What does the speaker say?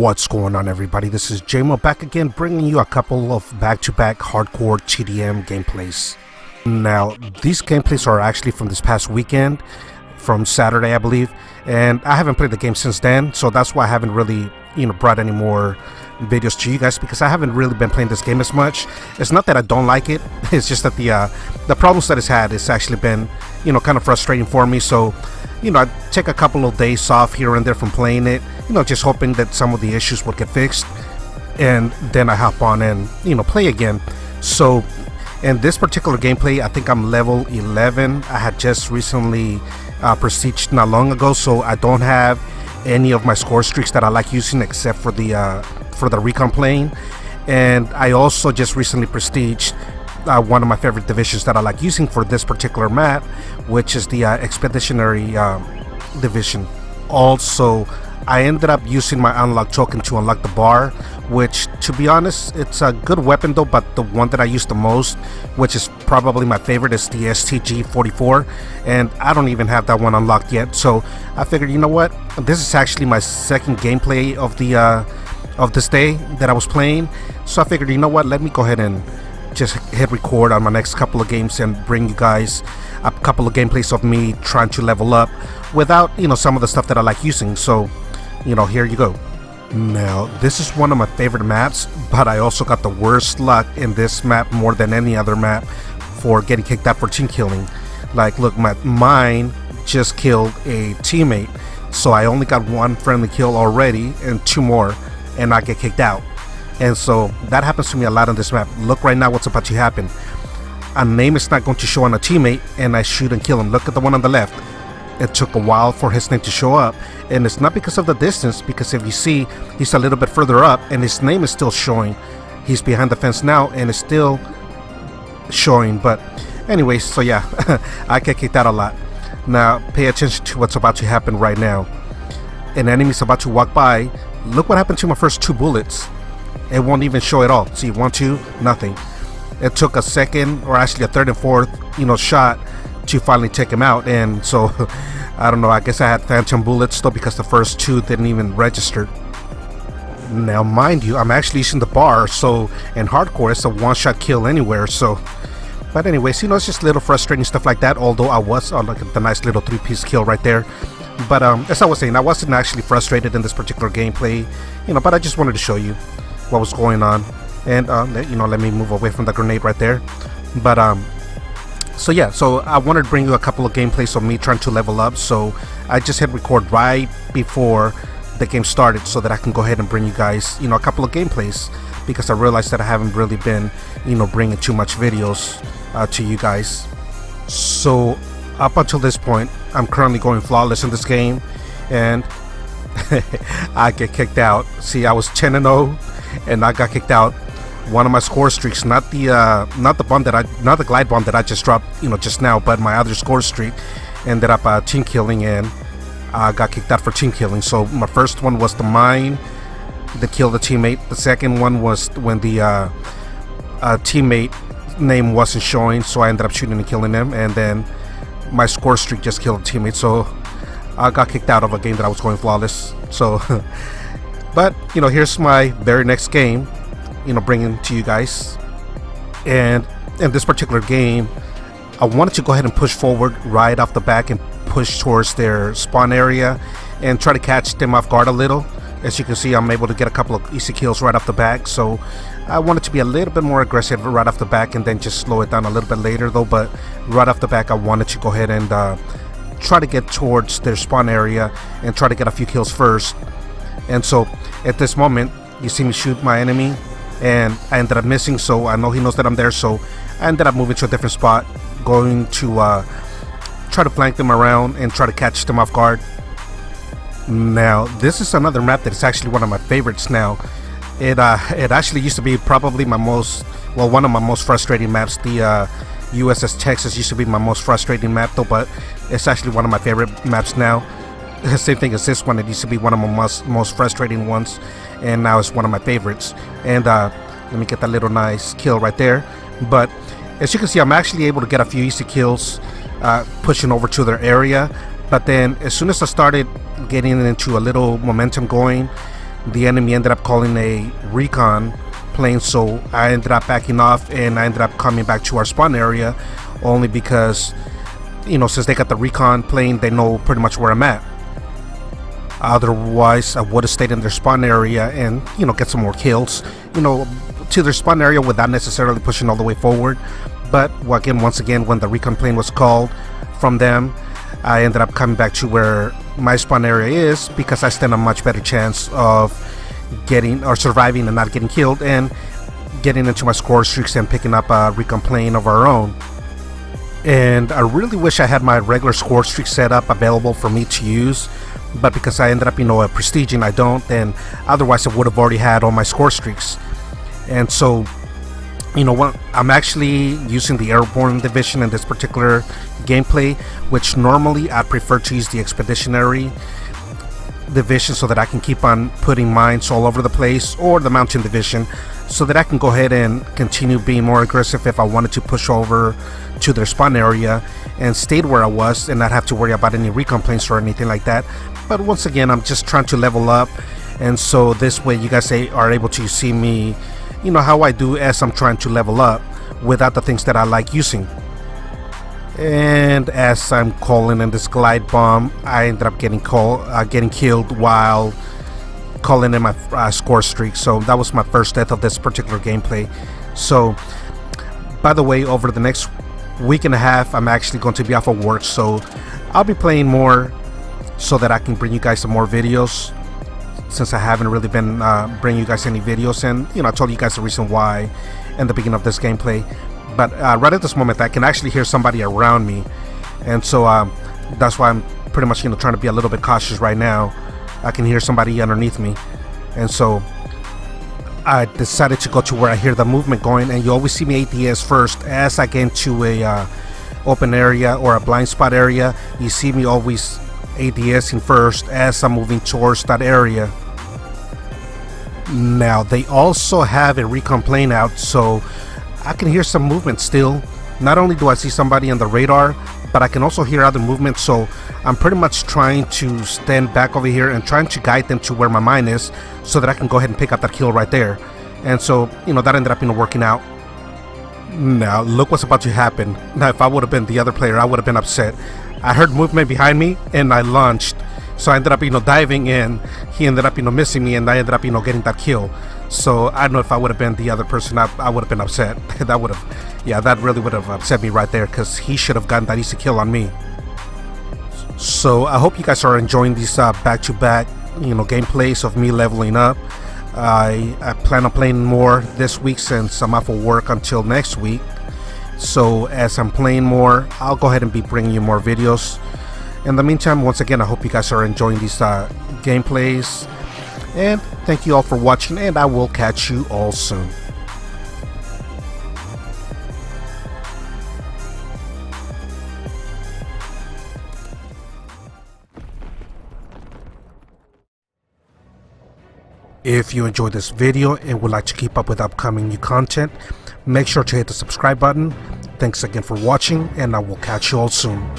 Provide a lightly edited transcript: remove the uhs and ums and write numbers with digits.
What's going on, everybody? This is JMO back again, bringing you a couple of back-to-back hardcore TDM gameplays. Now, these gameplays are actually from this past weekend, from Saturday, I believe, and I haven't played the game since then, so that's why I haven't really, brought any more videos to you guys, because I haven't really been playing this game as much. It's not that I don't like it, it's just that the problems that it's had, it's actually been, kind of frustrating for me. So, I take a couple of days off here and there from playing it, just hoping that some of the issues would get fixed, and then I hop on and, play again. So, in this particular gameplay, I think I'm level 11. I had just recently prestiged not long ago, so I don't have any of my score streaks that I like using except for the recon plane. And I also just recently prestiged one of my favorite divisions that I like using for this particular map, which is the expeditionary division. Also, I ended up using my unlock token to unlock the bar, which, to be honest, it's a good weapon though, but the one that I use the most, which is probably my favorite, is the STG-44, and I don't even have that one unlocked yet. So I figured, you know what, this is actually my second gameplay of this day that I was playing, so I figured, you know what, let me go ahead and just hit record on my next couple of games and bring you guys a couple of gameplays of me trying to level up without, some of the stuff that I like using. So, here you go. Now, this is one of my favorite maps, but I also got the worst luck in this map more than any other map for getting kicked out for team killing. Like, look, mine just killed a teammate, so I only got one friendly kill already and two more, and I get kicked out. And so that happens to me a lot on this map. Look right now what's about to happen. A name is not going to show on a teammate, and I shoot and kill him. Look at the one on the left. It took a while for his name to show up, and it's not because of the distance, because if you see, he's a little bit further up and his name is still showing. He's behind the fence now and it's still showing. But anyways, so yeah, I get kicked out a lot. Now pay attention to what's about to happen right now. An enemy's about to walk by. Look what happened to my first two bullets. It won't even show at all. See, 1, 2, nothing. It took a second, or actually a third and fourth, shot to finally take him out. And so I don't know, I guess I had phantom bullets though, because the first two didn't even register. Now mind you, I'm actually using the bar, so in hardcore it's a one-shot kill anywhere. So, but anyways, it's just a little frustrating stuff like that, although I was on the nice little 3-piece kill right there. But as I was saying, I wasn't actually frustrated in this particular gameplay, but I just wanted to show you what was going on. And let me move away from the grenade right there. But so yeah, so I wanted to bring you a couple of gameplays of me trying to level up, so I just hit record right before the game started so that I can go ahead and bring you guys, a couple of gameplays, because I realized that I haven't really been, bringing too much videos to you guys. So up until this point, I'm currently going flawless in this game, and I get kicked out. See, I was 10-0, and I got kicked out. One of my score streaks, not the glide bomb that I just dropped, just now, but my other score streak ended up team killing, and I got kicked out for team killing. So my first one was the mine that killed the teammate. The second one was when the teammate name wasn't showing, so I ended up shooting and killing him, and then my score streak just killed a teammate. So I got kicked out of a game that I was going flawless. So but here's my very next game, bringing to you guys. And in this particular game, I wanted to go ahead and push forward right off the back and push towards their spawn area and try to catch them off guard a little. As you can see, I'm able to get a couple of easy kills right off the back, so I wanted to be a little bit more aggressive right off the back and then just slow it down a little bit later though. But right off the back, I wanted to go ahead and try to get towards their spawn area and try to get a few kills first. And so at this moment, you see me shoot my enemy, and I ended up missing, so I know he knows that I'm there, so I ended up moving to a different spot, going to try to flank them around and try to catch them off guard. Now this is another map that is actually one of my favorites now. It actually used to be probably one of my most frustrating maps. The USS Texas used to be my most frustrating map though, but it's actually one of my favorite maps now. The same thing as this one. It used to be one of my most frustrating ones, and now it's one of my favorites. And let me get that little nice kill right there. But as you can see, I'm actually able to get a few easy kills pushing over to their area. But then as soon as I started getting into a little momentum going, the enemy ended up calling a recon plane, so I ended up backing off and I ended up coming back to our spawn area, only because, you know, since they got the recon plane, they know pretty much where I'm at. Otherwise, I would have stayed in their spawn area and, you know, get some more kills, you know, to their spawn area without necessarily pushing all the way forward. But once again, when the recon plane was called from them, I ended up coming back to where my spawn area is, because I stand a much better chance of getting or surviving and not getting killed, and getting into my score streaks and picking up a recon plane of our own. And I really wish I had my regular score streak set up available for me to use, but because I ended up, you know, prestiging, I don't, and otherwise I would have already had all my score streaks. And so, you know what, I'm actually using the airborne division in this particular gameplay, which normally I'd prefer to use the expeditionary division so that I can keep on putting mines all over the place, or the mountain division, so that I can go ahead and continue being more aggressive if I wanted to push over to their spawn area and stayed where I was and not have to worry about any recon planes or anything like that. But once again, I'm just trying to level up, and so this way you guys are able to see me, you know, how I do as I'm trying to level up without the things that I like using. And as I'm calling in this glide bomb, I ended up getting killed while calling in my score streak. So that was my first death of this particular gameplay. So, by the way, over the next week and a half, I'm actually going to be off of work, so I'll be playing more so that I can bring you guys some more videos, since I haven't really been bringing you guys any videos. And, you know, I told you guys the reason why in the beginning of this gameplay. But right at this moment, I can actually hear somebody around me, and so that's why I'm pretty much, you know, trying to be a little bit cautious right now. I can hear somebody underneath me, and so I decided to go to where I hear the movement going. And you always see me ADS first as I get into a open area or a blind spot area. You see me always ADSing first as I'm moving towards that area. Now they also have a recon plane out, so I can hear some movement still. Not only do I see somebody on the radar, but I can also hear other movement. So I'm pretty much trying to stand back over here and trying to guide them to where my mine is, so that I can go ahead and pick up that kill right there. And so, you know, that ended up, you know, working out. Now look what's about to happen. Now if I would have been the other player, I would have been upset. I heard movement behind me and I launched, so I ended up, you know, diving in. He ended up, you know, missing me, and I ended up, you know, getting that kill. So I don't know if I would have been the other person, I would have been upset. That would have, yeah, that really would have upset me right there, because he should have gotten that easy kill on me. So I hope you guys are enjoying these back-to-back, you know, gameplays of me leveling up. I plan on playing more this week, since I'm off of work until next week. So as I'm playing more, I'll go ahead and be bringing you more videos. In the meantime, once again, I hope you guys are enjoying these gameplays, and thank you all for watching, and I will catch you all soon. If you enjoyed this video and would like to keep up with upcoming new content, make sure to hit the subscribe button. Thanks again for watching, and I will catch you all soon.